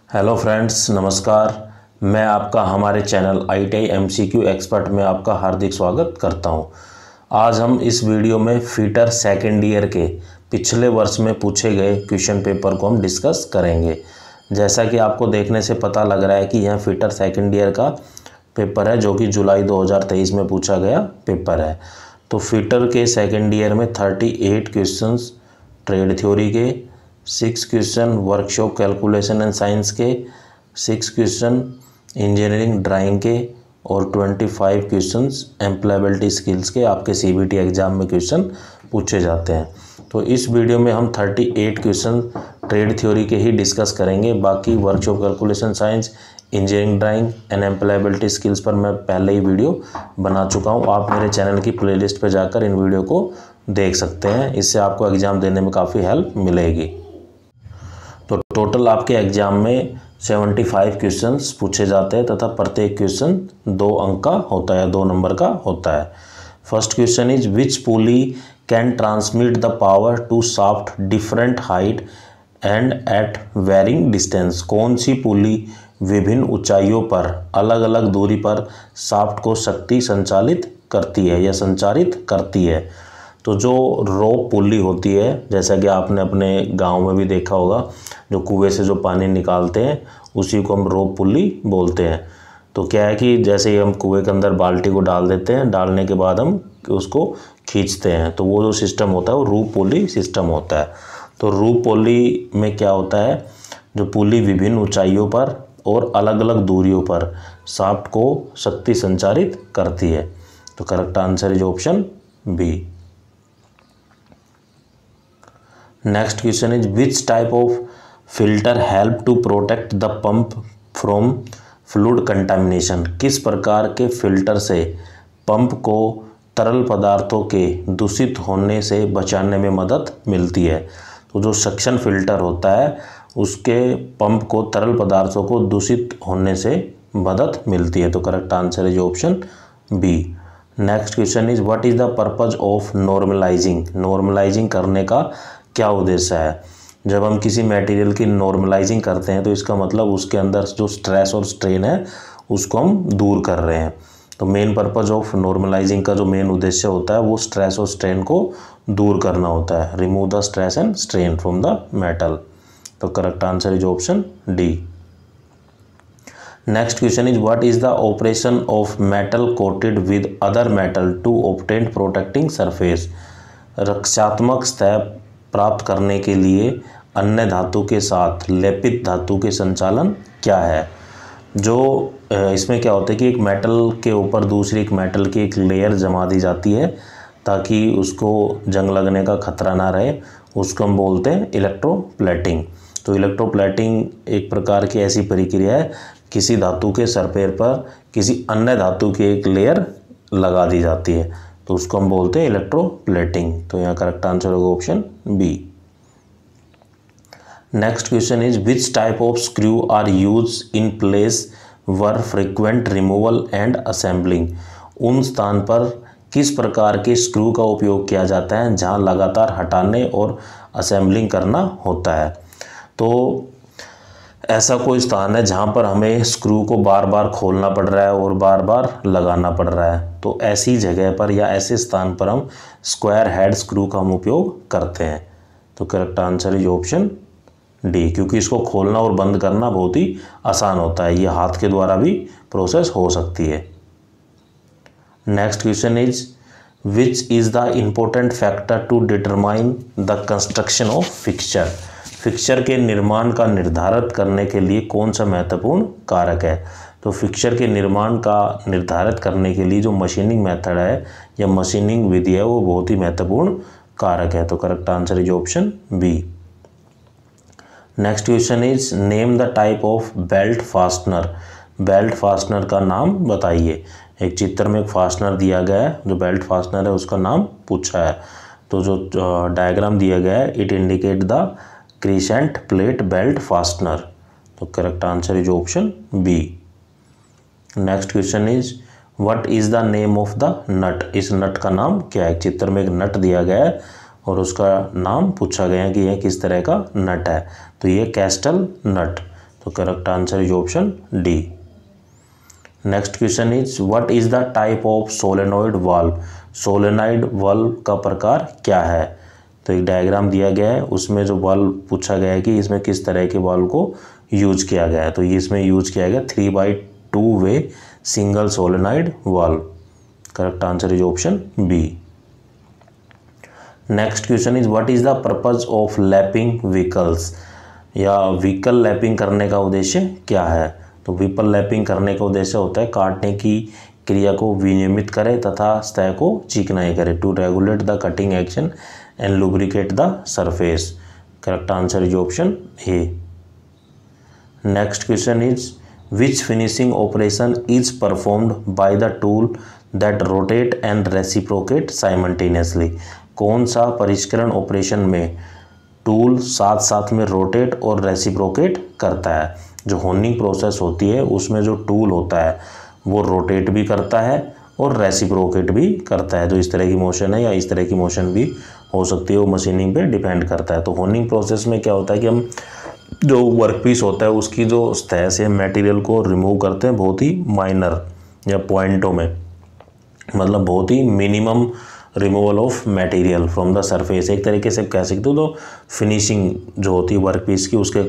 Hello friends, नमस्कार। मैं आपका हमारे चैनल ITI MCQ एक्सपर्ट में आपका हार्दिक स्वागत करता हूं। आज हम इस वीडियो में फीटर सेकेंड ईयर के पिछले वर्ष में पूछे गए क्वेश्चन पेपर को हम डिस्कस करेंगे। जैसा कि आपको देखने से पता लग रहा है कि यह फीटर सेकेंड ईयर का पेपर है जो कि जुलाई 2023 में पूछा गया पेपर है। तो फीटर के सेकेंड ईयर में 38 क्वेश्चंस ट्रेड थ्योरी के, 6 question workshop calculation and science के, 6 क्वेश्चन इंजीनियरिंग ड्राइंग के और 25 क्वेश्चंस एम्प्लॉयबिलिटी स्किल्स के आपके CBT एग्ज़ाम में क्वेश्चन पूछे जाते हैं। तो इस वीडियो में हम 38 क्वेश्चन ट्रेड थ्योरी के ही डिस्कस करेंगे। बाकी workshop calculation science, engineering drawing and employability skills पर मैं पहले ही वीडियो बना चुका हूँ। आप मेरे चैनल की प्लेलिस्ट पर जाकर इन वीडियो को देख सकते हैं। इससे आपको एग्ज़ाम देने में काफ़ी हेल्प मिलेगी। तो टोटल आपके एग्जाम में 75 क्वेश्चंस पूछे जाते हैं तथा प्रत्येक क्वेश्चन 2 अंक का होता है, 2 नंबर का होता है। First question is which pulley can transmit the power to shaft different height and at varying distance. कौन सी पुली विभिन्न ऊंचाइयों पर अलग अलग दूरी पर शाफ्ट को शक्ति संचालित करती है या संचारित करती है। तो जो रोप पुली होती है, जैसा कि आपने अपने गांव में भी देखा होगा, जो कुएं से जो पानी निकालते हैं उसी को हम रोप पुली बोलते हैं। तो क्या है कि जैसे ही हम कुएं के अंदर बाल्टी को डाल देते हैं, डालने के बाद हम उसको खींचते हैं, तो वो जो सिस्टम होता है वो रूप पुली सिस्टम होता है। तो रूप पुली में क्या होता है, जो पुली विभिन्न ऊंचाइयों पर और अलग अलग दूरियों पर शाफ्ट को शक्ति संचारित करती है। तो correct answer is option B. Next question is which type of filter help to protect the pump from fluid contamination. किस प्रकार के फिल्टर से पंप को तरल पदार्थों के दूषित होने से बचाने में मदद मिलती है। तो जो सक्शन फिल्टर होता है उसके पंप को तरल पदार्थों को दूषित होने से मदद मिलती है। तो correct answer is option B. Next question is what is the purpose of normalizing. Normalizing करने का क्या उद्देश्य है। जब हम किसी मटेरियल की नॉर्मलाइजिंग करते हैं तो इसका मतलब उसके अंदर जो स्ट्रेस और स्ट्रेन है उसको हम दूर कर रहे हैं। तो मेन पर्पज ऑफ नॉर्मलाइजिंग का जो मेन उद्देश्य होता है वो स्ट्रेस और स्ट्रेन को दूर करना होता है। Remove the stress and strain from the metal. तो correct answer is option D. Next question is what is the operation of metal coated with other metal to obtain protecting surface. रक्षात्मक सतह प्राप्त करने के लिए अन्य धातु के साथ लेपित धातु के संचालन क्या है। जो इसमें क्या होता है कि एक मेटल के ऊपर दूसरी एक मेटल की एक लेयर जमा दी जाती है ताकि उसको जंग लगने का खतरा ना रहे। उसको हम बोलते हैं इलेक्ट्रोप्लेटिंग। तो इलेक्ट्रोप्लेटिंग एक प्रकार की ऐसी प्रक्रिया है, किसी धातु के सरफेस पर किसी अन्य धातु की एक लेयर लगा दी जाती है, तो उसको हम बोलते हैं इलेक्ट्रोप्लेटिंग। तो यहाँ करेक्ट आंसर होगा option B. Next question is which type of screw are use in place where frequent removal and assembling. उन स्थान पर किस प्रकार के स्क्रू का उपयोग किया जाता है जहाँ लगातार हटाने और असेंबलिंग करना होता है। तो ऐसा कोई स्थान है जहाँ पर हमें स्क्रू को बार बार खोलना पड़ रहा है और बार बार लगाना पड़ रहा है, तो ऐसी जगह पर या ऐसे स्थान पर हम स्क्वायर हेड स्क्रू का हम उपयोग करते हैं। तो correct answer is option D, क्योंकि इसको खोलना और बंद करना बहुत ही आसान होता है। ये हाथ के द्वारा भी प्रोसेस हो सकती है। Next question is which is the important factor to determine the construction of fixture. Fixture के निर्माण का निर्धारित करने के लिए कौन सा महत्वपूर्ण कारक है। तो फिक्सचर के निर्माण का निर्धारित करने के लिए जो मशीनिंग मेथड है या मशीनिंग विधि है वो बहुत ही महत्वपूर्ण कारक है। तो correct answer is option B. Next question is name the type of belt fastener. Belt fastener का नाम बताइए। एक चित्र में एक फास्टनर दिया गया है, जो बेल्ट फास्टनर है उसका नाम पूछा है। तो जो डायग्राम दिया गया है it indicate the crescent plate belt fastener. तो correct answer is option B. Next question is what is the name of the nut. इस नट का नाम क्या है। चित्र में एक नट दिया गया है और उसका नाम पूछा गया है कि यह किस तरह का नट है। तो ये कैस्टल नट। तो तो correct answer is option D. Next question is what is the type of solenoid valve. Solenoid valve का प्रकार क्या है। तो एक डायग्राम दिया गया है, उसमें जो वाल्व पूछा गया है कि इसमें किस तरह के वाल्व को यूज किया गया है। तो ये इसमें यूज किया गया 3/2 way single solenoid valve. Correct answer is option B. Next question is what is the purpose of lapping vehicles, या व्हीकल लैपिंग करने का उद्देश्य क्या है। तो व्हीकल लैपिंग करने का उद्देश्य होता है काटने की क्रिया को विनियमित करे तथा सतह को चिकनाई करे, to regulate the cutting action and lubricate the surface. Correct answer is option A. Next question is which finishing operation is performed by the tool that rotate and reciprocate simultaneously. कौन सा परिष्करण ऑपरेशन में tool साथ साथ में rotate और reciprocate करता है। जो होनिंग प्रोसेस होती है उसमें जो टूल होता है वो रोटेट भी करता है और रेसिप्रोकेट भी करता है। जो इस तरह की मोशन है या इस तरह की मोशन भी हो सकती है, वो मशीनिंग पे डिपेंड करता है। तो होनिंग प्रोसेस में क्या होता है कि हम जो वर्कपीस होता है उसकी जो सतह से मटेरियल को रिमूव करते हैं बहुत ही माइनर या पॉइंटों में, मतलब बहुत ही minimum removal of material from the surface. एक तरीके से कह सकते हो तो फिनिशिंग जो होती है वर्कपीस की उसके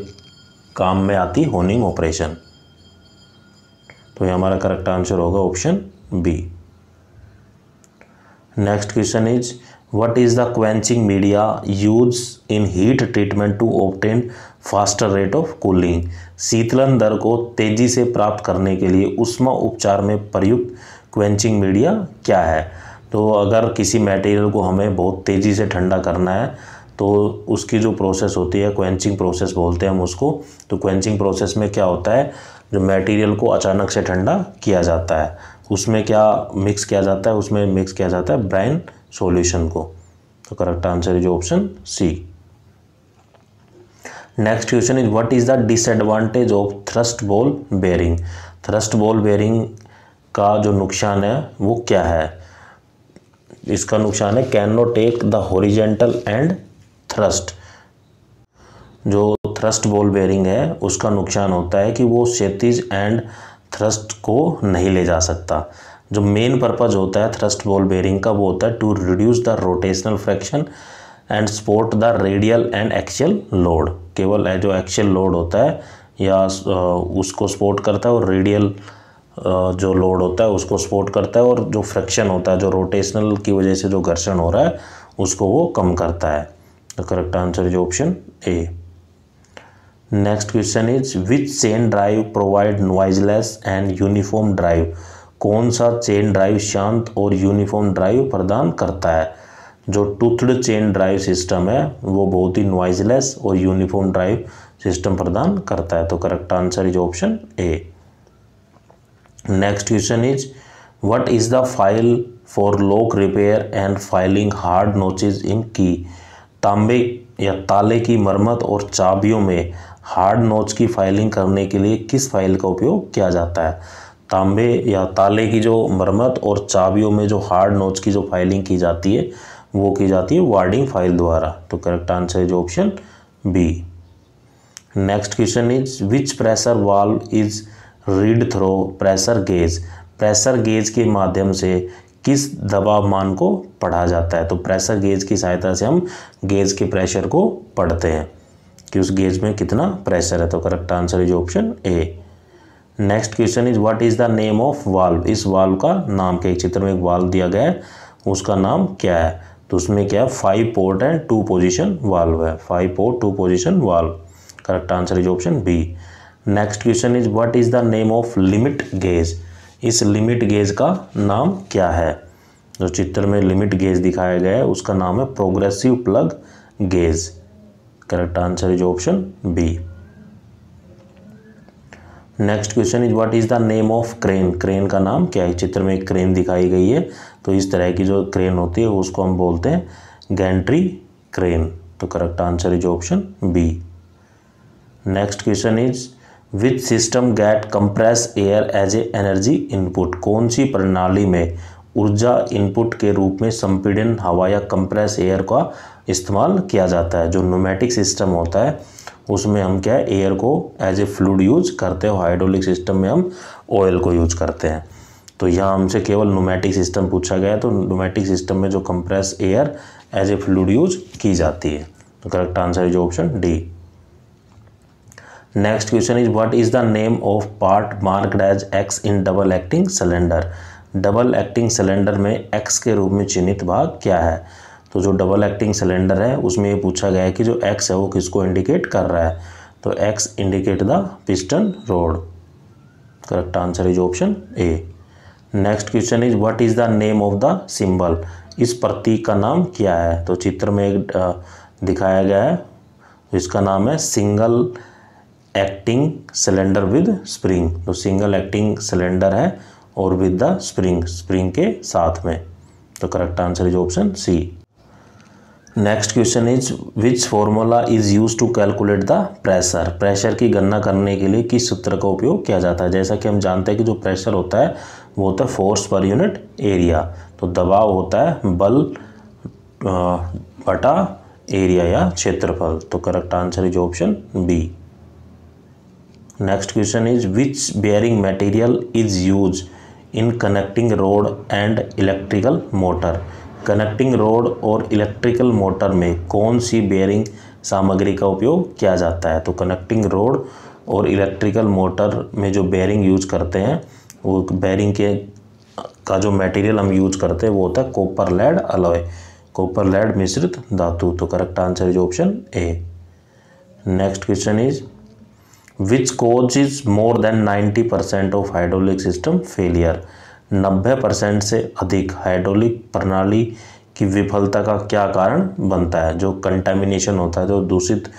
काम में आती होनिंग ऑपरेशन। तो ये हमारा करेक्ट आंसर होगा option B. Next question is what is the quenching media use in heat treatment to obtain faster rate of cooling. शीतलन दर को तेजी से प्राप्त करने के लिए ऊष्मा उपचार में प्रयुक्त क्वेंचिंग मीडिया क्या है। तो अगर किसी मटेरियल को हमें बहुत तेज़ी से ठंडा करना है तो उसकी जो प्रोसेस होती है क्वेंचिंग प्रोसेस बोलते हैं हम उसको। तो क्वेंचिंग प्रोसेस में क्या होता है, जो मटेरियल को अचानक से ठंडा किया जाता है उसमें क्या मिक्स किया जाता है, उसमें मिक्स किया जाता है ब्राइन सॉल्यूशन को। तो correct answer is option C. Next question is what is the disadvantage of thrust ball bearing. Thrust ball bearing का जो नुकसान है वो क्या है। इसका नुकसान है can not take the horizontal and thrust. जो थ्रस्ट बॉल बेयरिंग है उसका नुकसान होता है कि वो क्षैतिज एंड थ्रस्ट को नहीं ले जा सकता। जो मेन पर्पज होता है थ्रस्ट बॉल बेयरिंग का वो होता है to reduce the rotational friction and support the radial and axial load. केवल जो एक्सियल लोड होता है या उसको सपोर्ट करता है और रेडियल जो लोड होता है उसको सपोर्ट करता है, और जो फ्रिक्शन होता है जो रोटेशनल की वजह से जो घर्षण हो रहा है उसको वो कम करता है। तो correct answer is option A. Next question is which chain drive provide noiseless and uniform drive. कौन सा चेन ड्राइव शांत और यूनिफॉर्म ड्राइव प्रदान करता है। जो टूथड चेन ड्राइव सिस्टम है वो बहुत ही नॉइजलेस और यूनिफॉर्म ड्राइव सिस्टम प्रदान करता है। तो correct answer is option A. Next question is what is the file for lock repair and filing hard notches in key. तांबे या ताले की मरम्मत और चाबियों में हार्ड नोच की फाइलिंग करने के लिए किस फाइल का उपयोग किया जाता है। तांबे या ताले की जो मरम्मत और चाबियों में जो हार्ड नोच की जो फाइलिंग की जाती है वो की जाती है वार्डिंग फाइल द्वारा। तो correct answer is option B. Next question is which pressure valve is read through pressure gauge. Pressure gauge के माध्यम से किस दबाव मान को पढ़ा जाता है। तो प्रेशर गेज की सहायता से हम गेज के प्रेशर को पढ़ते हैं कि उस गेज में कितना प्रेशर है। तो correct answer is option A. Next question is what is the name of valve. इस वाल्व का नाम क्या है। एक चित्र में एक वाल्व दिया गया है उसका नाम क्या है। तो उसमें क्या है 5 पोर्ट एंड 2 पोजीशन वाल्व है। 5 port 2 position valve. Correct answer is option B. Next question is what is the name of limit gauge. इस लिमिट गेज का नाम क्या है। जो चित्र में लिमिट गेज दिखाया गया है उसका नाम है progressive plug gauge. Correct answer is option B. Next question is what is the name of crane. Crane का नाम क्या है। चित्र में एक क्रेन दिखाई गई है तो इस तरह की जो क्रेन होती है उसको हम बोलते हैं गैंट्री क्रेन। तो correct answer is option B. Next question is which system get compress air as a energy input. कौन सी प्रणाली में ऊर्जा इनपुट के रूप में संपीड़न हवा या कंप्रेस एयर का इस्तेमाल किया जाता है। जो न्यूमेटिक सिस्टम होता है उसमें हम क्या है एयर को एज ए फ्लूइड यूज करते हैं, हाइड्रोलिक सिस्टम में हम ऑयल को यूज करते हैं। तो यहाँ हमसे केवल न्यूमेटिक सिस्टम पूछा गया है, तो न्यूमेटिक सिस्टम में जो compress air as a fluid use की जाती है। तो correct answer is option D. Next question is what is the name of part marked as X in double acting cylinder. Double acting cylinder में X के रूप में चिन्हित भाग क्या है। तो जो डबल एक्टिंग सिलेंडर है उसमें ये पूछा गया है कि जो एक्स है वो किसको इंडिकेट कर रहा है। तो X indicate the piston road. Correct answer is option A. Next question is what is the name of the symbol. इस प्रतीक का नाम क्या है। तो चित्र में एक दिखाया गया है, इसका नाम है single acting cylinder with spring. तो सिंगल एक्टिंग सिलेंडर है और विद द स्प्रिंग के साथ में। तो correct answer is option C. Next question is which formula is use to calculate the pressure. Pressure की गणना करने के लिए किस सूत्र का उपयोग किया जाता है। जैसा कि हम जानते हैं कि जो प्रेशर होता है वो होता है फोर्स पर यूनिट एरिया। तो दबाव होता है बल बटा एरिया या क्षेत्रफल। तो correct answer is option B. Next question is which bearing material is use in connecting rod and electrical motor. Connecting rod और इलेक्ट्रिकल मोटर में कौन सी बेयरिंग सामग्री का उपयोग किया जाता है। तो कनेक्टिंग रोड और इलेक्ट्रिकल मोटर में जो बेयरिंग यूज करते हैं वो बेयरिंग के का जो मटेरियल हम यूज करते हैं वो होता है copper lead alloy, copper lead मिश्रित धातु। तो correct answer is option A. Next question is which cause is more than 90% of hydraulic system failure. 90% से अधिक हाइड्रोलिक प्रणाली की विफलता का क्या कारण बनता है। जो कंटामिनेशन होता है, जो दूषित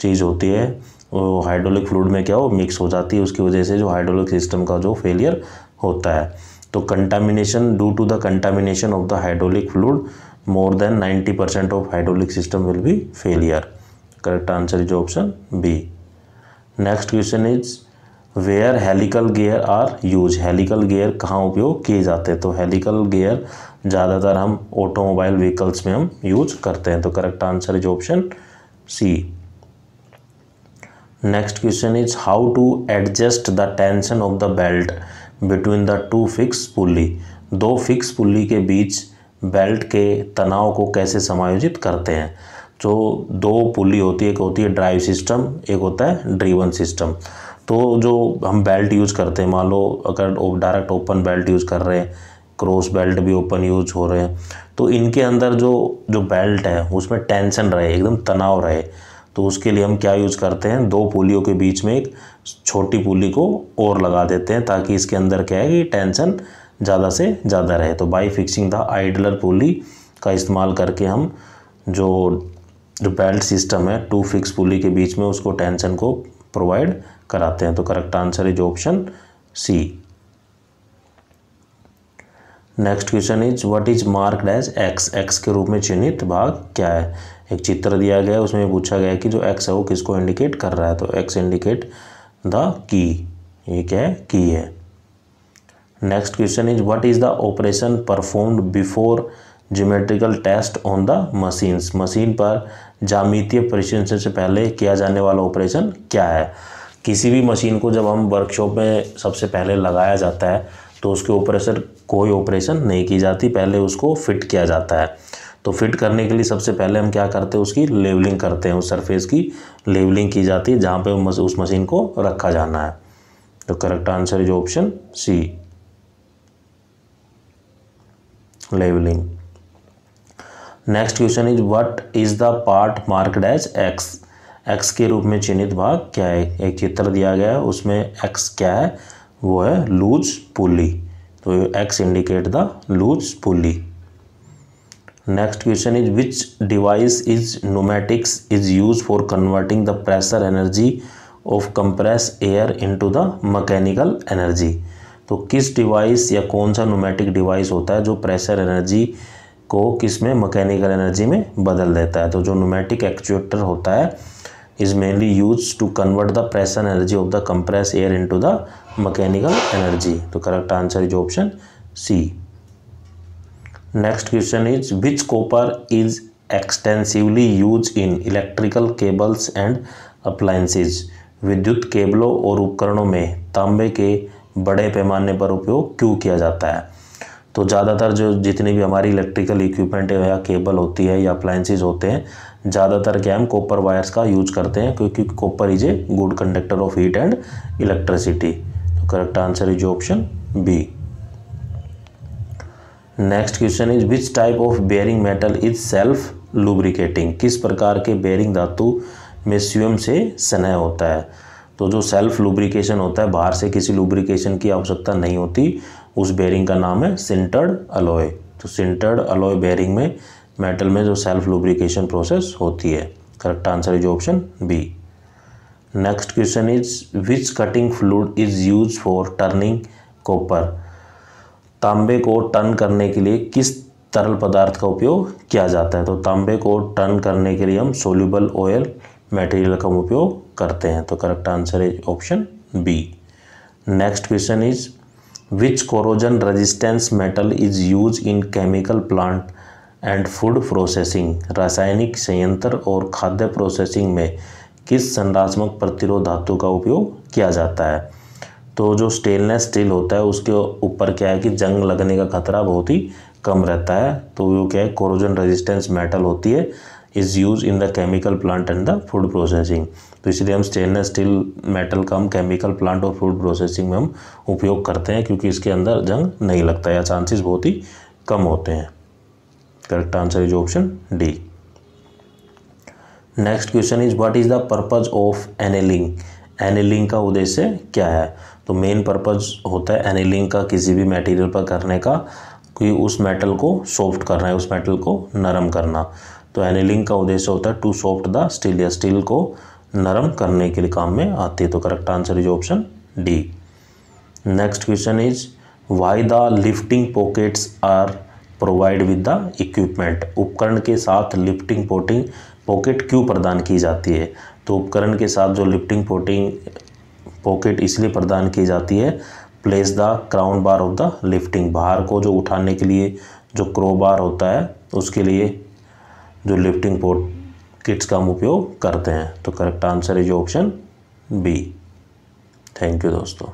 चीज़ होती है वो हाइड्रोलिक फ्लूइड में क्या हो मिक्स हो जाती है, उसकी वजह से जो हाइड्रोलिक सिस्टम का जो फेलियर होता है। तो contamination due to the contamination of the hydraulic fluid more than 90% of hydraulic system will be failure. Correct answer is option B. Next question is where helical gear are use. Helical gear कहाँ उपयोग किए जाते हैं। तो helical gear ज़्यादातर हम automobile vehicles में हम यूज करते हैं। तो correct answer is option C. Next question is how to adjust the tension of the belt between the two fix pulley. दो फिक्स पुल्ली के बीच बेल्ट के तनाव को कैसे समायोजित करते हैं। जो दो पुल्ली होती है, एक होती है ड्राइव सिस्टम, एक होता है ड्रीवन सिस्टम। तो जो हम बेल्ट यूज़ करते हैं, मान लो अगर डायरेक्ट ओपन बेल्ट यूज़ कर रहे हैं, क्रॉस बेल्ट भी ओपन यूज हो रहे हैं, तो इनके अंदर जो बेल्ट है उसमें टेंशन रहे, एकदम तनाव रहे। तो उसके लिए हम क्या यूज़ करते हैं, दो पुलियों के बीच में एक छोटी पुली को और लगा देते हैं ताकि इसके अंदर क्या है कि टेंशन ज़्यादा से ज़्यादा रहे। तो by fixing the idler pulley का इस्तेमाल करके हम जो बेल्ट सिस्टम है टू फिक्स पुली के बीच में उसको टेंशन को प्रोवाइड कराते हैं। तो correct answer is option C. Next question is what is marked as X. X के रूप में चिन्हित भाग क्या है। एक चित्र दिया गया है, उसमें पूछा गया है कि जो एक्स है वो किसको इंडिकेट कर रहा है। तो एक्स इंडिकेट द की, ये क्या है, की है। Next question is what is the operation performed before geometrical test on the machines. Machine पर ज्यामितीय परीक्षण से पहले किया जाने वाला ऑपरेशन क्या है। किसी भी मशीन को जब हम वर्कशॉप में सबसे पहले लगाया जाता है तो उसके ऊपर सर कोई ऑपरेशन नहीं की जाती, पहले उसको फिट किया जाता है। तो फिट करने के लिए सबसे पहले हम क्या करते हैं, उसकी लेवलिंग करते हैं, उस सरफेस की लेवलिंग की जाती है जहाँ पे उस मशीन को रखा जाना है। तो correct answer is option C, levelling. Next question is what is the part marked as X. X के रूप में चिन्हित भाग क्या है। एक चित्र दिया गया है, उसमें एक्स क्या है, वो है लूज पुली। तो X indicate the loose pulley. Next question is which device is pneumatics is use for converting the pressure energy of compress air into the mechanical energy. तो किस डिवाइस या कौन सा न्यूमेटिक डिवाइस होता है जो pressure energy को किस में, मैकेनिकल एनर्जी में बदल देता है। तो जो न्यूमेटिक एक्चुएटर होता है is mainly used to convert the pressure energy of the compressed air into the mechanical energy. तो correct answer is option C. Next question is which copper is extensively used in electrical cables and appliances विद्युत केबलों और उपकरणों में तांबे के बड़े पैमाने पर उपयोग क्यों किया जाता है? तो ज़्यादातर जो जितनी भी हमारी इलेक्ट्रिकल इक्विपमेंट है या केबल होती है या अप्लायंसेज होते हैं, ज़्यादातर क्या हम कॉपर वायर्स का यूज करते हैं, क्योंकि copper is a good conductor of heat and electricity. तो correct answer is option B. Next question is which type of bearing metal is self lubricating? किस प्रकार के बेयरिंग धातु में स्वयं से स्नेह होता है? तो जो सेल्फ लुब्रिकेशन होता है, बाहर से किसी लुब्रिकेशन की आवश्यकता नहीं होती, उस बेयरिंग का नाम है सिंटर्ड अलॉय। तो सिंटर्ड अलॉय बेयरिंग में मेटल में जो सेल्फ लुब्रिकेशन प्रोसेस होती है। Correct answer is option B. Next question is which cutting fluid is use for turning copper? तांबे को टर्न करने के लिए किस तरल पदार्थ का उपयोग किया जाता है? तो तांबे को टर्न करने के लिए हम सोल्यूबल ऑयल मटेरियल का उपयोग करते हैं। तो correct answer is option B. Next question is which corrosion resistance metal is use in chemical plant and food processing? रासायनिक संयंत्र और खाद्य प्रोसेसिंग में किस संरचनात्मक प्रतिरोध धातु का उपयोग किया जाता है? तो जो स्टेनलेस स्टील होता है उसके ऊपर क्या है कि जंग लगने का खतरा बहुत ही कम रहता है, तो वो क्या है कोरोजन रेजिस्टेंस मेटल होती है, is use in the chemical plant and the food processing. तो इसलिए हम स्टेनलेस स्टील मेटल का हम केमिकल प्लांट और फूड प्रोसेसिंग में हम उपयोग करते हैं, क्योंकि इसके अंदर जंग नहीं लगता या चांसेस बहुत ही कम होते हैं। Correct answer is option D. Next question is what is the purpose of annealing? Annealing का उद्देश्य क्या है? तो मेन पर्पज होता है एनेलिंग का किसी भी मटेरियल पर करने का कि उस मेटल को सॉफ्ट करना है, उस मेटल को नरम करना। तो एनेलिंग का उद्देश्य होता है टू सॉफ्ट द स्टील, या स्टील को नरम करने के लिए काम में आती है। तो correct answer is option D. Next question is why the lifting pockets are provide with the equipment? उपकरण के साथ लिफ्टिंग पॉकेट क्यों प्रदान की जाती है? तो उपकरण के साथ जो लिफ्टिंग पॉकेट इसलिए प्रदान की जाती है, place the crown bar of the lifting, bar को जो उठाने के लिए जो क्रो बार होता है उसके लिए जो लिफ्टिंग पॉकेट्स का हम उपयोग करते हैं। तो correct answer is option B. Thank you दोस्तों।